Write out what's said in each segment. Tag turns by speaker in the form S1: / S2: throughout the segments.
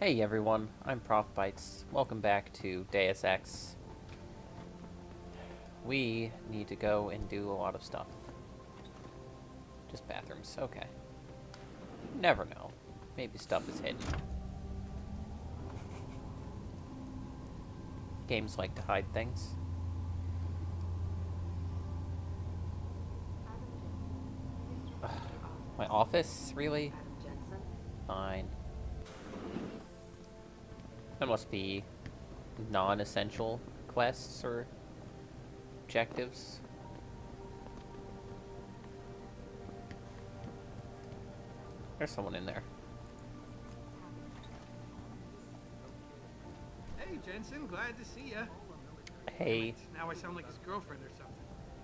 S1: Hey everyone, I'm Prof Bites. Welcome back to Deus Ex. We need to go and do a lot of stuff. Just bathrooms, okay. Never know. Maybe stuff is hidden. Games like to hide things. Ugh, my office? Really? Fine. That must be non-essential quests or objectives. There's someone in there.
S2: Hey, Jensen, glad to see ya.
S1: Hey.
S2: Now I sound like his girlfriend or something.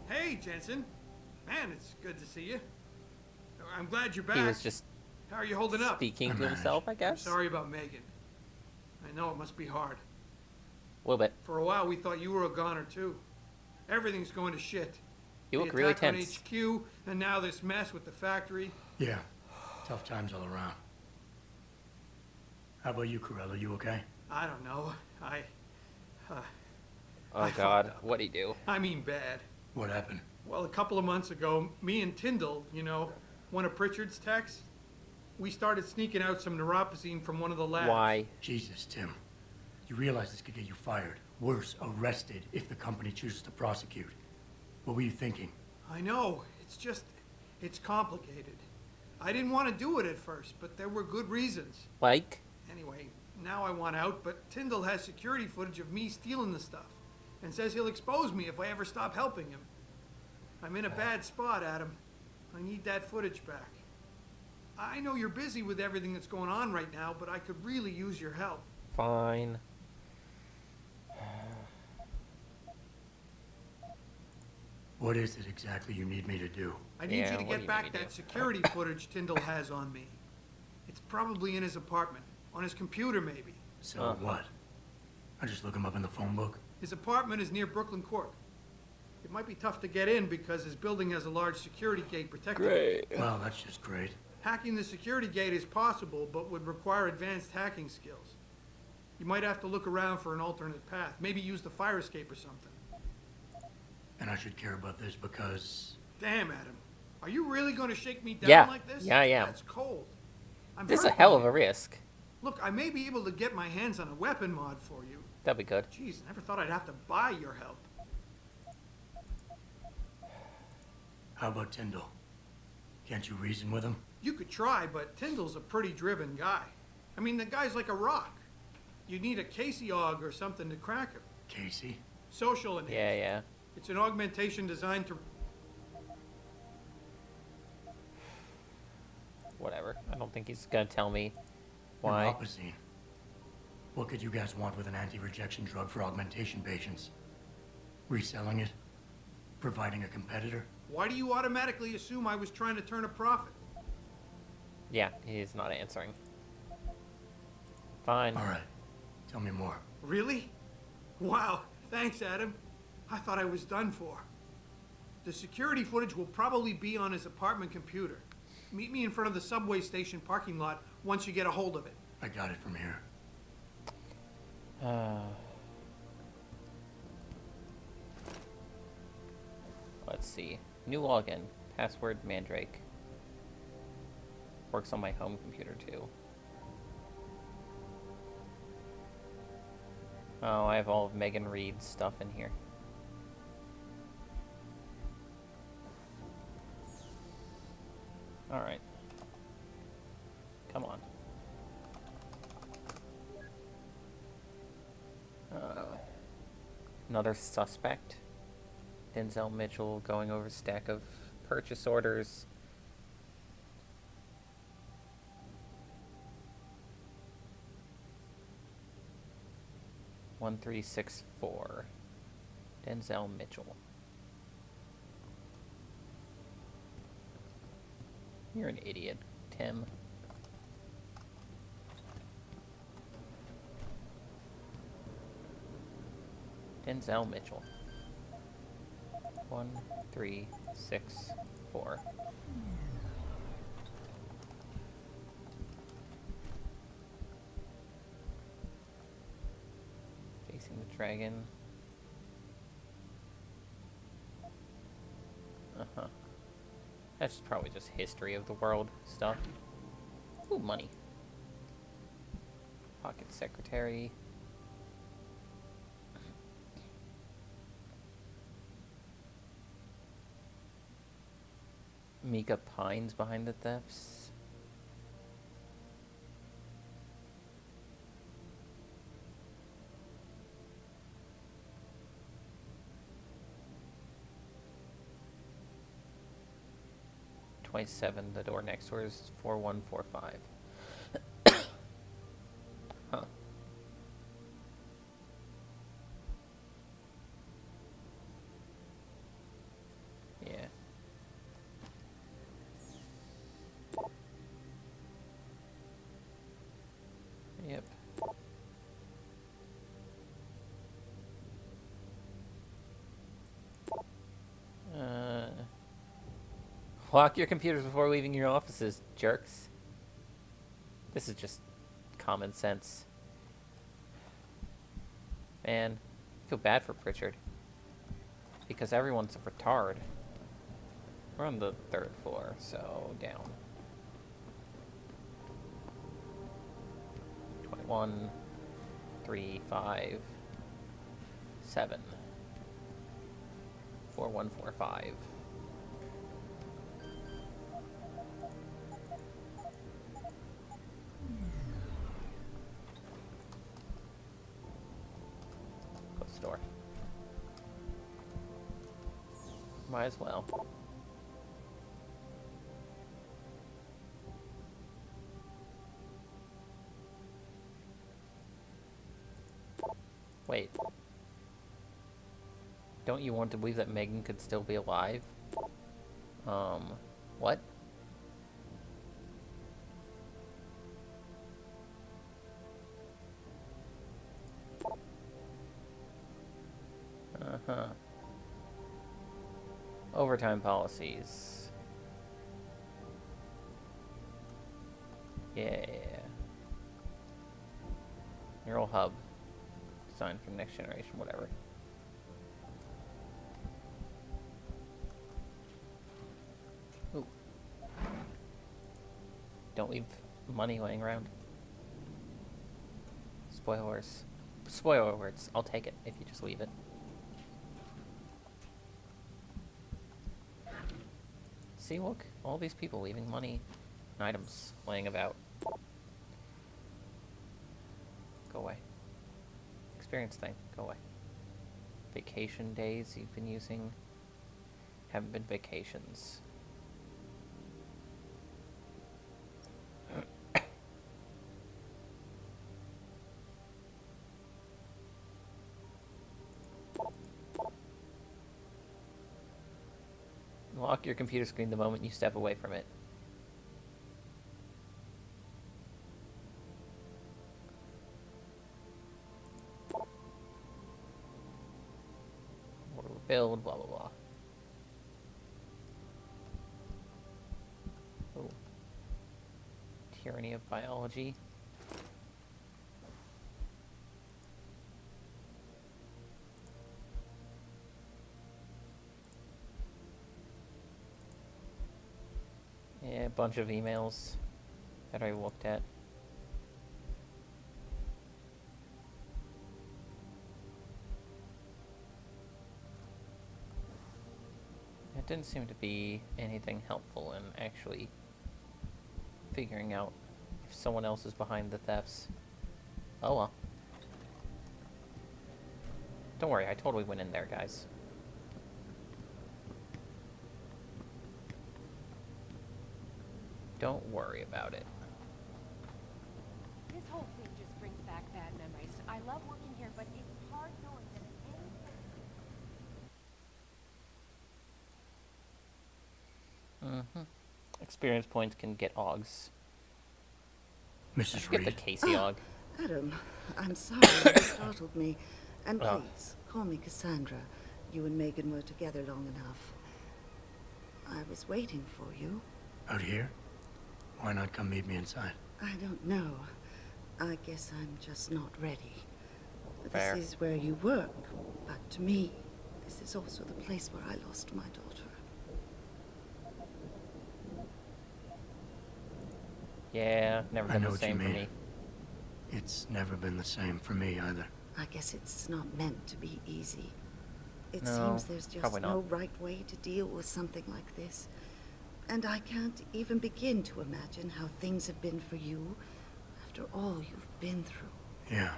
S2: Hey, Jensen. Man, it's good to see you. I'm glad you're back.
S1: He was just
S2: How are you holding up?
S1: speaking to himself, I
S2: I'm
S1: guess?
S2: sorry about Megan. I know it must be hard.
S1: A little bit.
S2: For a while, we thought you were a goner, too. Everything's going to shit.
S1: You
S2: The
S1: look really
S2: attack on
S1: tense.
S2: HQ, and now this mess with the factory.
S3: Yeah, tough times all around. How about you, Corella? You okay?
S2: I don't know.
S1: Oh
S2: I
S1: god,
S2: fucked up.
S1: what'd he do?
S2: I mean bad.
S3: What happened?
S2: Well, a couple of months ago, me and Tyndall, one of Pritchard's techs, we started sneaking out some neuropozyne from one of the labs.
S1: Why?
S3: Jesus, Tim. You realize this could get you fired. Worse, arrested if the company chooses to prosecute. What were you thinking?
S2: I know. It's complicated. I didn't want to do it at first, but there were good reasons.
S1: Like?
S2: Anyway, now I want out, but Tyndall has security footage of me stealing the stuff and says he'll expose me if I ever stop helping him. I'm in a bad spot, Adam. I need that footage back. I know you're busy with everything that's going on right now, but I could really use your help.
S1: Fine.
S3: What is it exactly you need me to do?
S2: I need
S1: Yeah,
S2: you to
S1: what do
S2: get
S1: you
S2: back
S1: need me to
S2: that
S1: do?
S2: security footage Tyndall has on me. It's probably in his apartment. On his computer, maybe.
S3: So what? I just look him up in the phone book?
S2: His apartment is near Brooklyn Court. It might be tough to get in because his building has a large security gate protecting it.
S3: Well, that's just great.
S2: Hacking the security gate is possible, but would require advanced hacking skills. You might have to look around for an alternate path. Maybe use the fire escape or something.
S3: And I should care about this because...
S2: Damn, Adam. Are you really going to shake me down
S1: Yeah.
S2: like this?
S1: Yeah, I am.
S2: That's cold. I'm
S1: This is a
S2: hurt
S1: hell
S2: by
S1: of a
S2: you.
S1: risk.
S2: Look, I may be able to get my hands on a weapon mod for you.
S1: That'd be good.
S2: Jeez, never thought I'd have to buy your help.
S3: How about Tyndall? Can't you reason with him?
S2: You could try, but Tyndall's a pretty driven guy. I mean, the guy's like a rock. You need a Casey aug or something to crack him.
S3: Casey?
S2: Social enhancement.
S1: Yeah.
S2: It's an augmentation designed to...
S1: Whatever. I don't think he's gonna tell me why.
S3: Neuropozyne. What could you guys want with an anti-rejection drug for augmentation patients? Reselling it? Providing a competitor?
S2: Why do you automatically assume I was trying to turn a profit?
S1: Yeah, he's not answering. Fine.
S3: All right. Tell me more.
S2: Really? Wow, thanks, Adam. I thought I was done for. The security footage will probably be on his apartment computer. Meet me in front of the subway station parking lot once you get a hold of it.
S3: I got it from here.
S1: Let's see. New login. Password Mandrake. Works on my home computer too. Oh, I have all of Megan Reed's stuff in here. Alright. Come on. Another suspect. Denzel Mitchell going over stack of purchase orders. $1364. Denzel Mitchell. You're an idiot, Tim. Denzel Mitchell. 1364. Chasing the dragon. Uh-huh. That's probably just history of the world stuff. Ooh, money. Pocket secretary. Mika pines behind the thefts. $27. The door next door is 4145. Huh. Yeah. Yep. Lock your computers before leaving your offices, jerks. This is just common sense. Man, I feel bad for Pritchard. Because everyone's a retard. We're on the 3rd floor, so down. 21, 3, 5, 7, 4145. Close the door. Might as well. Wait. Don't you want to believe that Megan could still be alive? What? Uh-huh. Overtime policies. Yeah. Neural hub. Designed for next generation, whatever. Ooh. Don't leave money laying around. Spoilers. Spoiler alerts. I'll take it if you just leave it. See, look. All these people leaving money and items laying about. Go away. Experience thing. Go away. Vacation days you've been using haven't been vacations. Lock your computer screen the moment you step away from it. Order build, blah blah blah. Oh. Tyranny of biology. Yeah, a bunch of emails that I looked at. It didn't seem to be anything helpful in actually figuring out if someone else is behind the thefts. Oh well. Don't worry, I totally went in there, guys. Don't worry about it.
S4: This whole thing just brings back bad memories. I love working here, but it's hard knowing that any...
S1: Experience points can get Augs.
S3: Mrs.
S1: Get the
S3: Reed.
S1: Casey Aug.
S5: Adam, I'm sorry you startled me. And
S1: Oh.
S5: please, call me Cassandra. You and Megan were together long enough. I was waiting for you.
S3: Out here? Why not come meet me inside?
S5: I don't know. I guess I'm just not ready.
S1: Fair.
S5: This is where you work, but to me, this is also the place where I lost my daughter.
S1: Yeah, never
S3: I
S1: been
S3: know
S1: the
S3: what you
S1: same for
S3: mean.
S1: me.
S3: It's never been the same for me either.
S5: I guess it's not meant to be easy. It
S1: No,
S5: seems there's just
S1: probably not.
S5: no right way to deal with something like this. And I can't even begin to imagine how things have been for you after all you've been through.
S3: Yeah.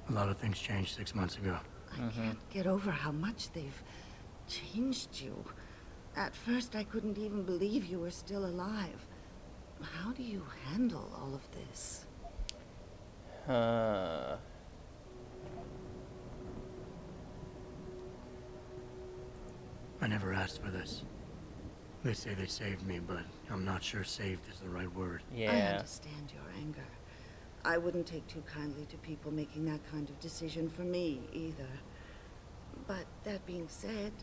S3: A lot of things changed 6 months ago.
S5: I can't get over how much they've changed you. At first, I couldn't even believe you were still alive. How do you handle all of this?
S3: I never asked for this. They say they saved me, but I'm not sure saved is the right word.
S5: I
S1: Yeah.
S5: understand your anger. I wouldn't take too kindly to people making that kind of decision for me, either. But that being said,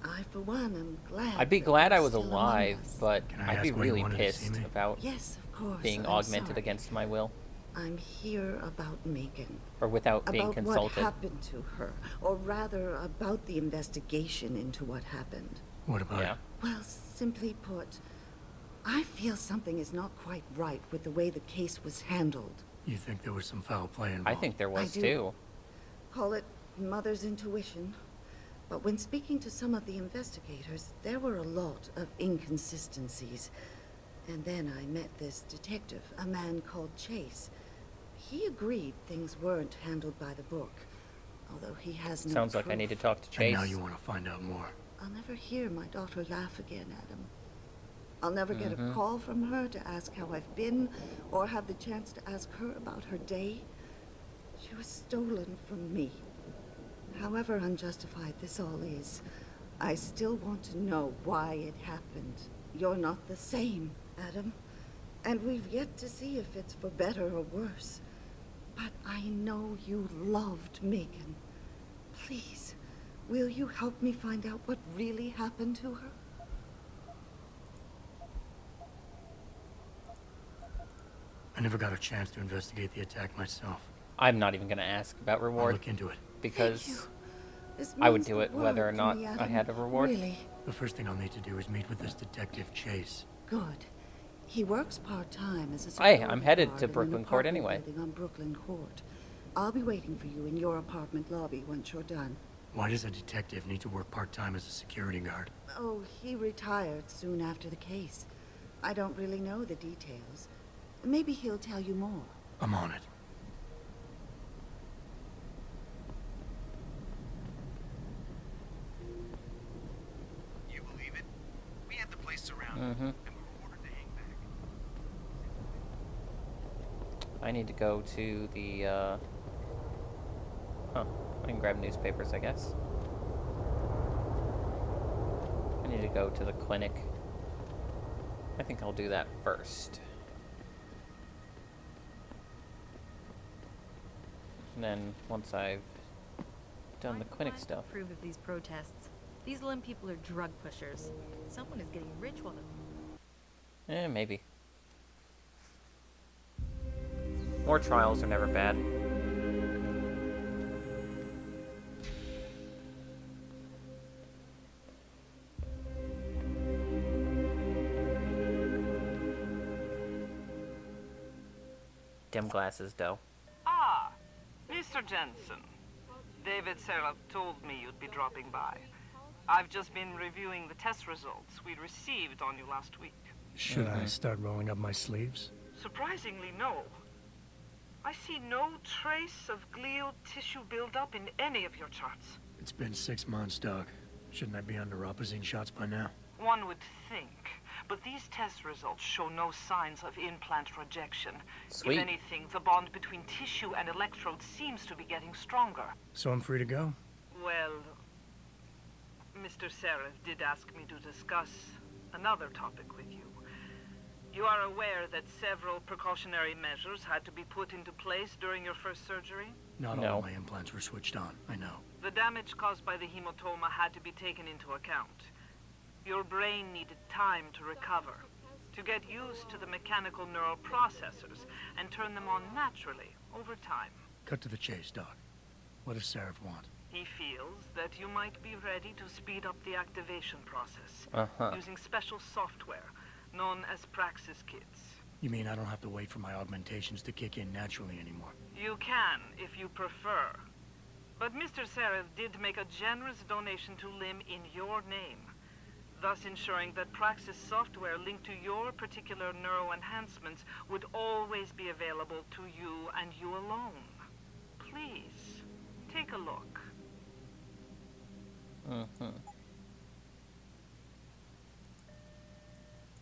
S5: I, for one, am glad.
S1: I'd be
S5: that
S1: glad
S5: you're
S1: I was
S5: still among
S1: alive,
S5: us.
S1: but
S3: Can I
S1: I'd be
S3: ask why you
S1: really
S3: wanted to see
S1: pissed
S3: me?
S1: about
S5: Yes, of course.
S1: being
S5: I'm
S1: augmented
S5: sorry.
S1: against my will.
S5: I'm here about Megan.
S1: Or without being
S5: About what
S1: consulted.
S5: happened to her, or rather, about the investigation into what happened.
S3: What about
S1: Yeah.
S3: it?
S5: Well, simply put, I feel something is not quite right with the way the case was handled.
S3: You think there was some foul play involved?
S1: I think there was
S5: do.
S1: too.
S5: Call it mother's intuition. But when speaking to some of the investigators, there were a lot of inconsistencies. And then I met this detective, a man called Chase. He agreed things weren't handled by the book, although he has no
S1: Sounds like I
S5: proof.
S1: need to talk to
S3: And
S1: Chase.
S3: now you want to find out more.
S5: I'll never hear my daughter laugh again, Adam. I'll never get a call from her to ask how I've been, or have the chance to ask her about her day. She was stolen from me. However unjustified this all is, I still want to know why it happened. You're not the same, Adam. And we've yet to see if it's for better or worse. But I know you loved Megan. Please, will you help me find out what really happened to her?
S3: I never got a chance to investigate the attack myself.
S1: I'm not even going to ask about
S3: I'll
S1: reward
S3: look into it.
S1: because
S5: Thank you. This
S1: I would
S5: means
S1: do
S5: the
S1: it whether or
S5: world to
S1: not
S5: me,
S1: I
S5: Adam.
S1: had a reward.
S5: Really
S3: The first thing I'll need to do is meet with this detective Chase.
S5: good. He works part-time as a
S1: Hey,
S5: security
S1: I'm headed
S5: guard
S1: to
S5: in an
S1: Brooklyn Court
S5: apartment
S1: anyway.
S5: building on Brooklyn Court. I'll be waiting for you in your apartment lobby once you're done.
S3: Why does a detective need to work part-time as a security guard?
S5: Oh, he retired soon after the case. I don't really know the details. Maybe he'll tell you more.
S3: I'm on it.
S6: You believe it? We had the place surrounded,
S1: Mm-hmm.
S6: and we were ordered to hang back.
S1: I need to go to the, Huh. I can grab newspapers, I guess. I need to go to the clinic. I think I'll do that first. And then, once I've done the clinic stuff...
S7: Approve of these protests. These Lim people are drug pushers. Someone is getting rich while the
S1: maybe. More trials are never bad. Dim glasses, though.
S8: Ah, Mr. Jensen. David Seraph told me you'd be dropping by. I've just been reviewing the test results we received on you last week.
S3: Should I start rolling up my sleeves?
S8: Surprisingly, no. I see no trace of glial tissue buildup in any of your charts.
S3: It's been 6 months, Doc. Shouldn't I be under Opposine shots by now?
S8: One would think, but these test results show no signs of implant rejection.
S1: Sweet.
S8: If anything, the bond between tissue and electrode seems to be getting stronger.
S3: So I'm free to go?
S8: Well, Mr. Seraph did ask me to discuss another topic with you. You are aware that several precautionary measures had to be put into place during your first surgery?
S3: Not all
S1: No.
S3: of my implants were switched on, I know.
S8: The damage caused by the hematoma had to be taken into account. Your brain needed time to recover, to get used to the mechanical neural processors and turn them on naturally over time.
S3: Cut to the chase, Doc. What does Seraph want?
S8: He feels that you might be ready to speed up the activation process
S1: Uh-huh.
S8: using special software known as Praxis Kits.
S3: You mean I don't have to wait for my augmentations to kick in naturally anymore?
S8: You can, if you prefer. But Mr. Seraph did make a generous donation to LIM in your name, thus ensuring that Praxis software linked to your particular neuroenhancements would always be available to you and you alone. Please, take a look.
S1: Mm-hmm.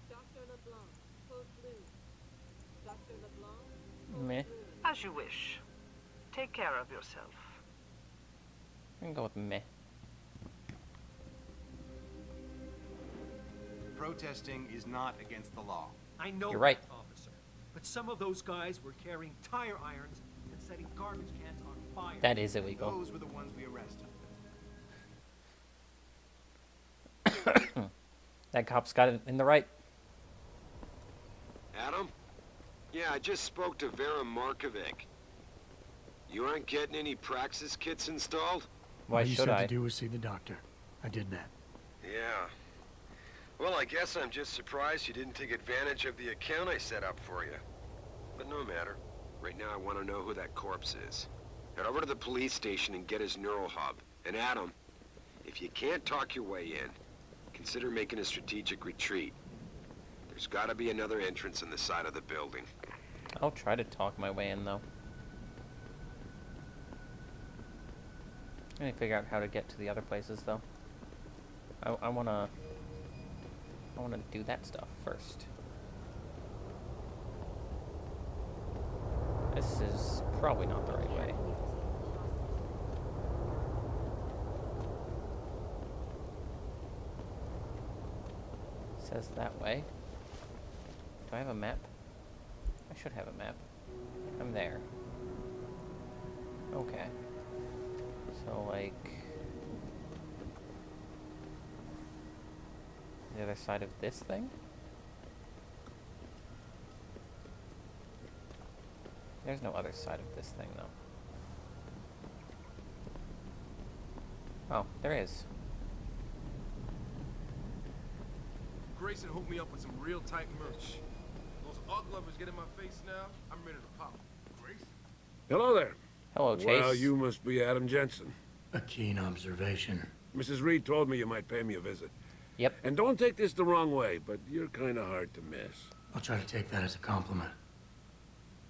S9: Dr. LeBlanc, code blue. Dr. LeBlanc,
S1: Meh.
S8: As you wish. Take care of yourself.
S1: I can go with meh.
S6: Protesting is not against the law.
S10: I know
S1: You're right.
S10: that, officer. But some of those guys were carrying tire irons and setting garbage cans on fire.
S1: That is illegal.
S6: Those were the ones we arrested.
S1: That cop's got it in the right.
S11: Adam? Yeah, I just spoke to Vera Markovic. You aren't getting any Praxis kits installed?
S1: Why
S3: All you
S1: should
S3: said
S1: I?
S3: to do was see the doctor. I did that.
S11: Yeah. Well, I guess I'm just surprised you didn't take advantage of the account I set up for you. But no matter. Right now I want to know who that corpse is. Head over to the police station and get his neural hub. And Adam, if you can't talk your way in, consider making a strategic retreat. There's gotta be another entrance in the side of the building.
S1: I'll try to talk my way in, though. I need to figure out how to get to the other places, though. I wanna do that stuff first. This is probably not the right way. Says that way. Do I have a map? I should have a map. I'm there. Okay. So, like... the other side of this thing? There's no other side of this thing, though. Oh, there is.
S12: Grayson hooked me up with some real tight merch. Those art lovers get in my face now, I'm ready to pop. Grayson?
S13: Hello there.
S1: Hello, Chase.
S13: Well, you must be Adam Jensen.
S3: A keen observation.
S13: Mrs. Reed told me you might pay me a visit.
S1: Yep.
S13: And don't take this the wrong way, but you're kind of hard to miss.
S3: I'll try to take that as a compliment.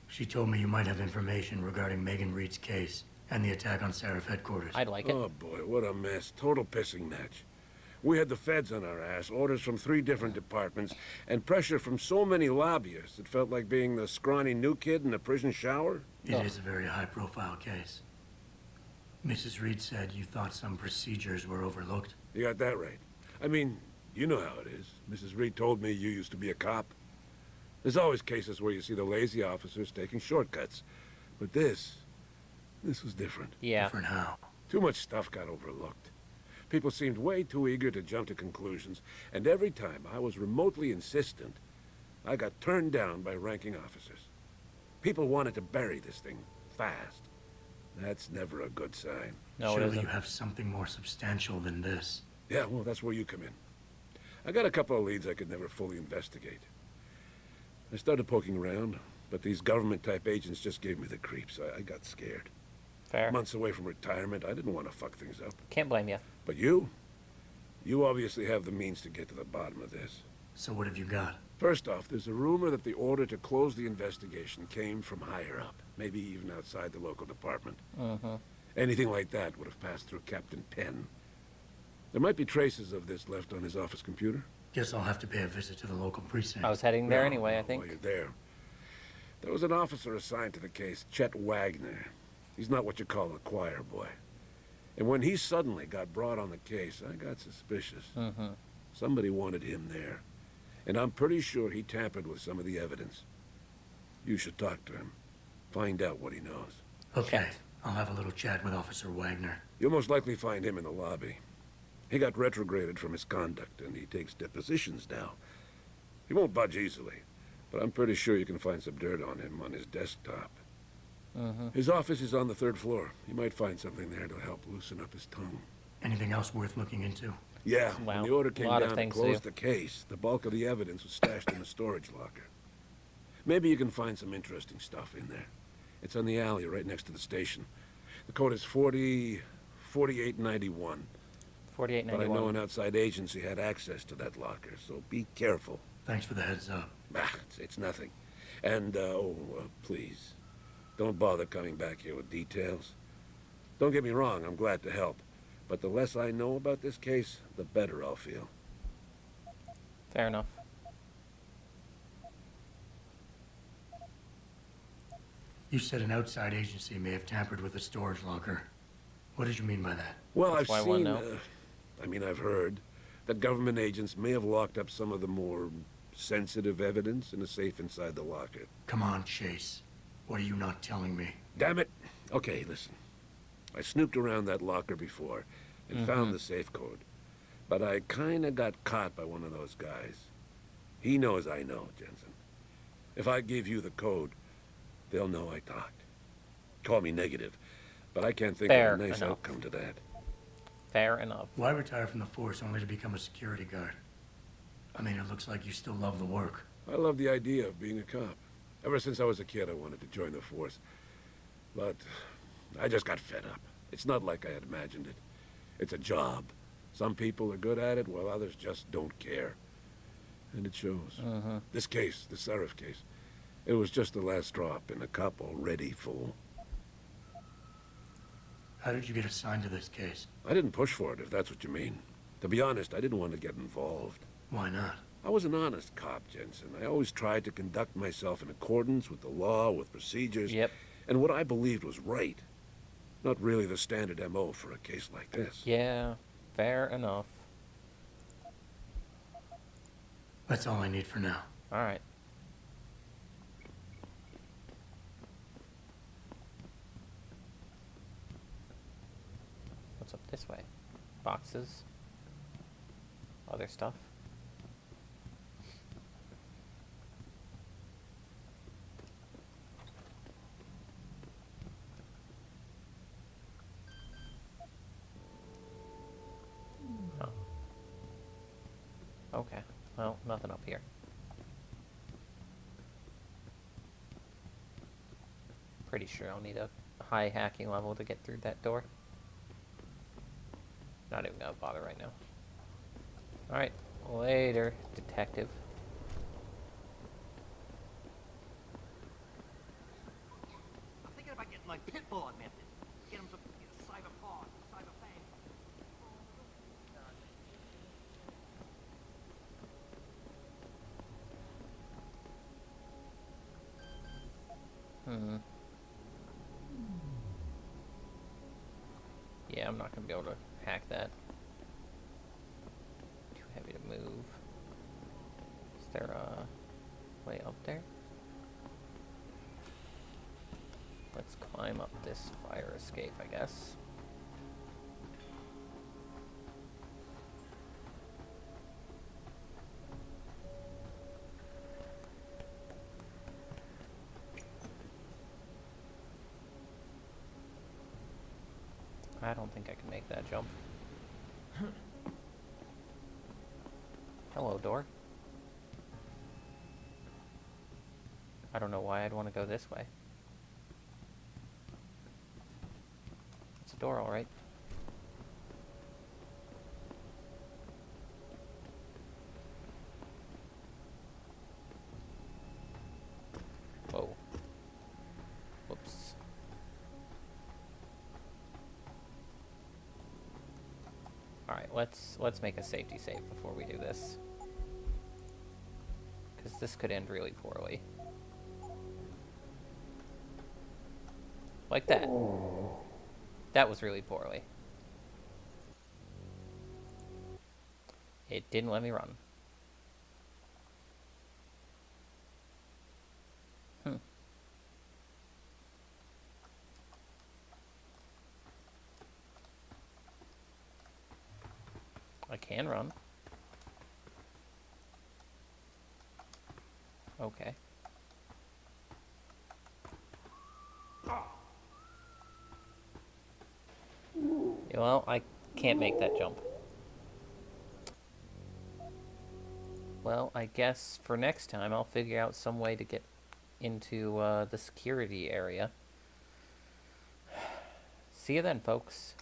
S3: She told me you might have information regarding Megan Reed's case and the attack on Seraph headquarters.
S1: I'd like it.
S13: Oh boy, what a mess. Total pissing match. We had the feds on our ass, orders from 3 different departments, and pressure from so many lobbyists it felt like being the scrawny new kid in a prison shower.
S3: It is a very high-profile case. Mrs. Reed said you thought some procedures were overlooked.
S13: You got that right. I mean, you know how it is. Mrs. Reed told me you used to be a cop. There's always cases where you see the lazy officers taking shortcuts. But this was different.
S1: Yeah.
S3: Different how?
S13: Too much stuff got overlooked. People seemed way too eager to jump to conclusions, and every time I was remotely insistent, I got turned down by ranking officers. People wanted to bury this thing fast. That's never a good sign.
S1: No, it
S3: Surely
S1: isn't.
S3: you have something more substantial than this.
S13: Yeah, well, that's where you come in. I got a couple of leads I could never fully investigate. I started poking around, but these government-type agents just gave me the creeps. I got scared.
S1: Fair.
S13: Months away from retirement, I didn't want to fuck things up.
S1: Can't blame you.
S13: But you obviously have the means to get to the bottom of this.
S3: So what have you got?
S13: First off, there's a rumor that the order to close the investigation came from higher up, maybe even outside the local department.
S1: Mm-hmm.
S13: Anything like that would have passed through Captain Penn. There might be traces of this left on his office computer.
S3: Guess I'll have to pay a visit to the local precinct.
S1: I was heading there
S13: No,
S1: anyway,
S13: no,
S1: I think.
S13: While you're there, there was an officer assigned to the case, Chet Wagner. He's not what you call a choir boy. And when he suddenly got brought on the case, I got suspicious.
S1: Mm-hmm.
S13: Somebody wanted him there. And I'm pretty sure he tampered with some of the evidence. You should talk to him. Find out what he knows.
S3: Okay,
S1: Chat.
S3: I'll have a little chat with Officer Wagner.
S13: You'll most likely find him in the lobby. He got retrograded from his conduct, and he takes depositions now. He won't budge easily, but I'm pretty sure you can find some dirt on him on his desktop. His office is on the 3rd floor. You might find something there to help loosen up his tongue.
S3: Anything else worth looking into?
S13: Yeah,
S1: Wow.
S13: when the order came
S1: Lot of
S13: down to
S1: things to
S13: close
S1: do.
S13: the case, the bulk of the evidence was stashed in the storage locker. Maybe you can find some interesting stuff in there. It's on the alley right next to the station. The code is 4891.
S1: 4891.
S13: But I know an outside agency had access to that locker, so be careful.
S3: Thanks for the heads up.
S13: It's nothing. And, please, don't bother coming back here with details. Don't get me wrong, I'm glad to help. But the less I know about this case, the better I'll feel.
S1: Fair enough.
S3: You said an outside agency may have tampered with the storage locker. What did you mean by that?
S13: Well,
S1: That's why I
S13: I've
S1: wanna
S13: seen,
S1: know.
S13: I've heard that government agents may have locked up some of the more sensitive evidence in a safe inside the locker.
S3: Come on, Chase. What are you not telling me?
S13: Damn it. Okay, listen. I snooped around that locker before and found the safe code. But I kinda got caught by one of those guys. He knows I know, Jensen. If I give you the code, they'll know I talked. Call me negative, but I can't think
S1: Fair
S13: of a nice
S1: enough.
S13: outcome to that.
S1: Fair enough.
S3: Why retire from the force only to become a security guard? I mean, it looks like you still love the work.
S13: I love the idea of being a cop. Ever since I was a kid, I wanted to join the force. But I just got fed up. It's not like I had imagined it. It's a job. Some people are good at it, while others just don't care. And it shows. This case, the Seraph case, it was just the last drop in a cup already full.
S3: How did you get assigned to this case?
S13: I didn't push for it, if that's what you mean. To be honest, I didn't want to get involved.
S3: Why not?
S13: I was an honest cop, Jensen. I always tried to conduct myself in accordance with the law, with procedures, and what I believed was right. Not really the standard MO for a case like this.
S1: Yeah, fair enough.
S3: That's all I need for now.
S1: Alright. What's up this way? Boxes? Other stuff? Oh. Okay. Well, nothing up here. Pretty sure I'll need a high hacking level to get through that door. Not even gonna bother right now. Alright, later, detective.
S10: I'm thinking about getting like Pitbull augmented. Get him some cyber paws, cyber fangs.
S1: Yeah, I'm not gonna be able to hack that. Too heavy to move. Is there a way up there? Let's climb up this fire escape, I guess. I don't think I can make that jump. Hello, door. I don't know why I'd want to go this way. It's a door, alright. Whoa. Whoops. Alright, let's make a safety save before we do this. Because this could end really poorly. Like that. That was really poorly. It didn't let me run. I can run. Okay.
S10: Oh,
S1: well, I can't make that jump. Well, I guess for next time I'll figure out some way to get into the security area. See you then, folks.